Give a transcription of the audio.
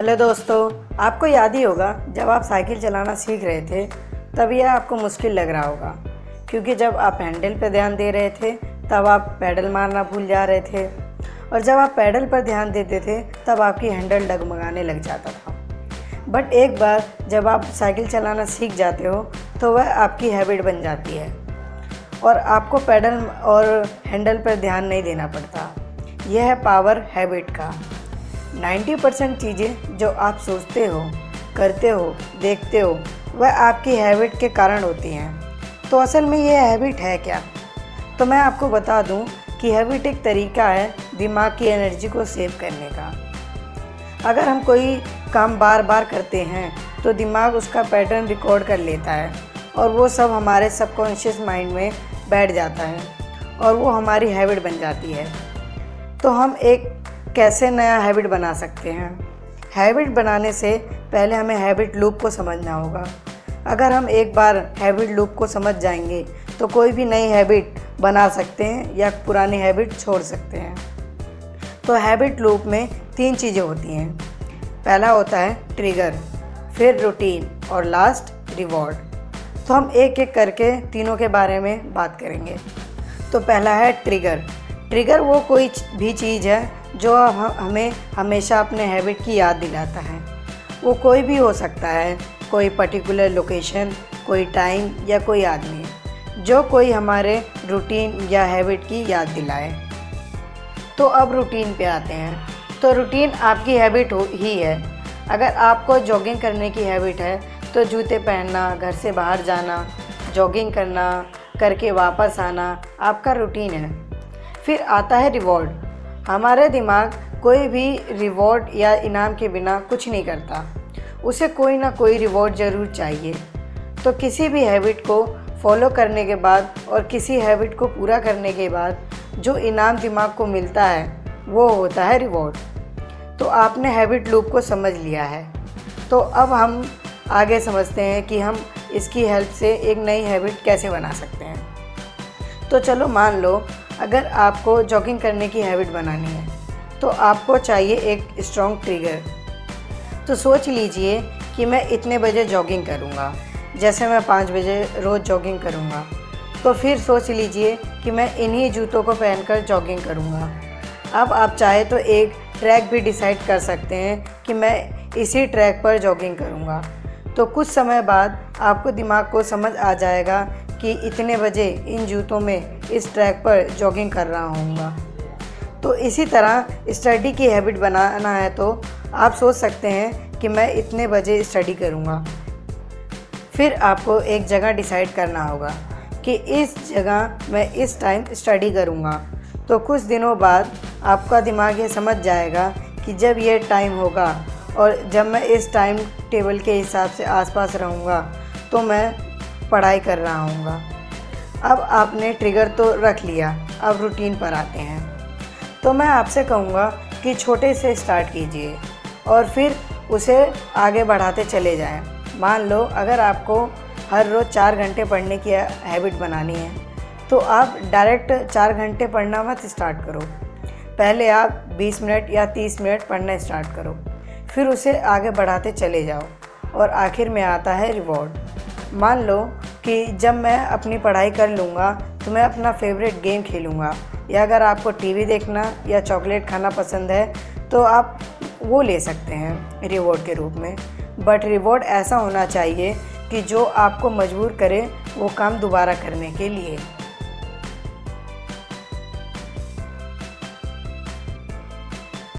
Hello दोस्तों, आपको याद ही होगा जब आप साइकिल चलाना सीख रहे थे तब यह आपको मुश्किल लग रहा होगा, क्योंकि जब आप हैंडल पर ध्यान दे रहे थे तब आप पैडल मारना भूल जा रहे थे, और जब आप पैडल पर ध्यान देते थे तब आपकी हैंडल डगमगाने लग जाता था। बट एक बार जब आप साइकिल चलाना सीख जाते हो तो वह आपकी हैबिट बन जाती है और आपको पैडल और हैंडल पर ध्यान नहीं देना पड़ता। यह है पावर हैबिट का। 90% चीज़ें जो आप सोचते हो, करते हो, देखते हो, वह आपकी हैबिट के कारण होती हैं। तो असल में यह हैबिट है क्या? तो मैं आपको बता दूं कि हैबिट एक तरीका है दिमाग की एनर्जी को सेव करने का। अगर हम कोई काम बार बार करते हैं तो दिमाग उसका पैटर्न रिकॉर्ड कर लेता है और वो सब हमारे सबकॉन्शियस माइंड में बैठ जाता है और वो हमारी हैबिट बन जाती है। तो हम एक कैसे नया हैबिट बना सकते हैं? हैबिट बनाने से पहले हमें हैबिट लूप को समझना होगा। अगर हम एक बार हैबिट लूप को समझ जाएंगे तो कोई भी नई हैबिट बना सकते हैं या पुरानी हैबिट छोड़ सकते हैं। तो हैबिट लूप में 3 चीज़ें होती हैं। पहला होता है ट्रिगर, फिर रूटीन और लास्ट रिवॉर्ड। तो हम एक एक करके तीनों के बारे में बात करेंगे। तो पहला है ट्रिगर। ट्रिगर वो कोई भी चीज़ है जो हमें हमेशा अपने हैबिट की याद दिलाता है। वो कोई भी हो सकता है, कोई पर्टिकुलर लोकेशन, कोई टाइम या कोई आदमी, जो कोई हमारे रूटीन या हैबिट की याद दिलाए। तो अब रूटीन पे आते हैं। तो रूटीन आपकी हैबिट ही है। अगर आपको जॉगिंग करने की हैबिट है तो जूते पहनना, घर से बाहर जाना, जॉगिंग करना, करके वापस आना आपका रूटीन है। फिर आता है रिवॉर्ड। हमारे दिमाग कोई भी रिवॉर्ड या इनाम के बिना कुछ नहीं करता, उसे कोई ना कोई रिवॉर्ड ज़रूर चाहिए। तो किसी भी हैबिट को फॉलो करने के बाद और किसी हैबिट को पूरा करने के बाद जो इनाम दिमाग को मिलता है वो होता है रिवॉर्ड। तो आपने हैबिट लूप को समझ लिया है। तो अब हम आगे समझते हैं कि हम इसकी हेल्प से एक नई हैबिट कैसे बना सकते हैं। तो चलो मान लो अगर आपको जॉगिंग करने की हैबिट बनानी है तो आपको चाहिए एक स्ट्रॉन्ग ट्रिगर। तो सोच लीजिए कि मैं इतने बजे जॉगिंग करूँगा, जैसे मैं 5 बजे रोज़ जॉगिंग करूँगा। तो फिर सोच लीजिए कि मैं इन्हीं जूतों को पहनकर जॉगिंग करूँगा। अब आप चाहे तो एक ट्रैक भी डिसाइड कर सकते हैं कि मैं इसी ट्रैक पर जॉगिंग करूँगा। तो कुछ समय बाद आपको दिमाग को समझ आ जाएगा कि इतने बजे इन जूतों में इस ट्रैक पर जॉगिंग कर रहा हूँगा। तो इसी तरह स्टडी की हैबिट बनाना है तो आप सोच सकते हैं कि मैं इतने बजे स्टडी करूँगा। फिर आपको एक जगह डिसाइड करना होगा कि इस जगह मैं इस टाइम स्टडी करूँगा। तो कुछ दिनों बाद आपका दिमाग ये समझ जाएगा कि जब ये टाइम होगा और जब मैं इस टाइम टेबल के हिसाब से आसपास रहूँगा तो मैं पढ़ाई कर रहा हूँगा। अब आपने ट्रिगर तो रख लिया, अब रूटीन पर आते हैं। तो मैं आपसे कहूँगा कि छोटे से स्टार्ट कीजिए और फिर उसे आगे बढ़ाते चले जाएं। मान लो अगर आपको हर रोज़ 4 घंटे पढ़ने की हैबिट बनानी है तो आप डायरेक्ट 4 घंटे पढ़ना मत स्टार्ट करो। पहले आप 20 मिनट या 30 मिनट पढ़ना स्टार्ट करो, फिर उसे आगे बढ़ाते चले जाओ और आखिर में आता है रिवॉर्ड। मान लो कि जब मैं अपनी पढ़ाई कर लूँगा तो मैं अपना फेवरेट गेम खेलूँगा, या अगर आपको टीवी देखना या चॉकलेट खाना पसंद है तो आप वो ले सकते हैं रिवॉर्ड के रूप में। बट रिवॉर्ड ऐसा होना चाहिए कि जो आपको मजबूर करे वो काम दोबारा करने के लिए।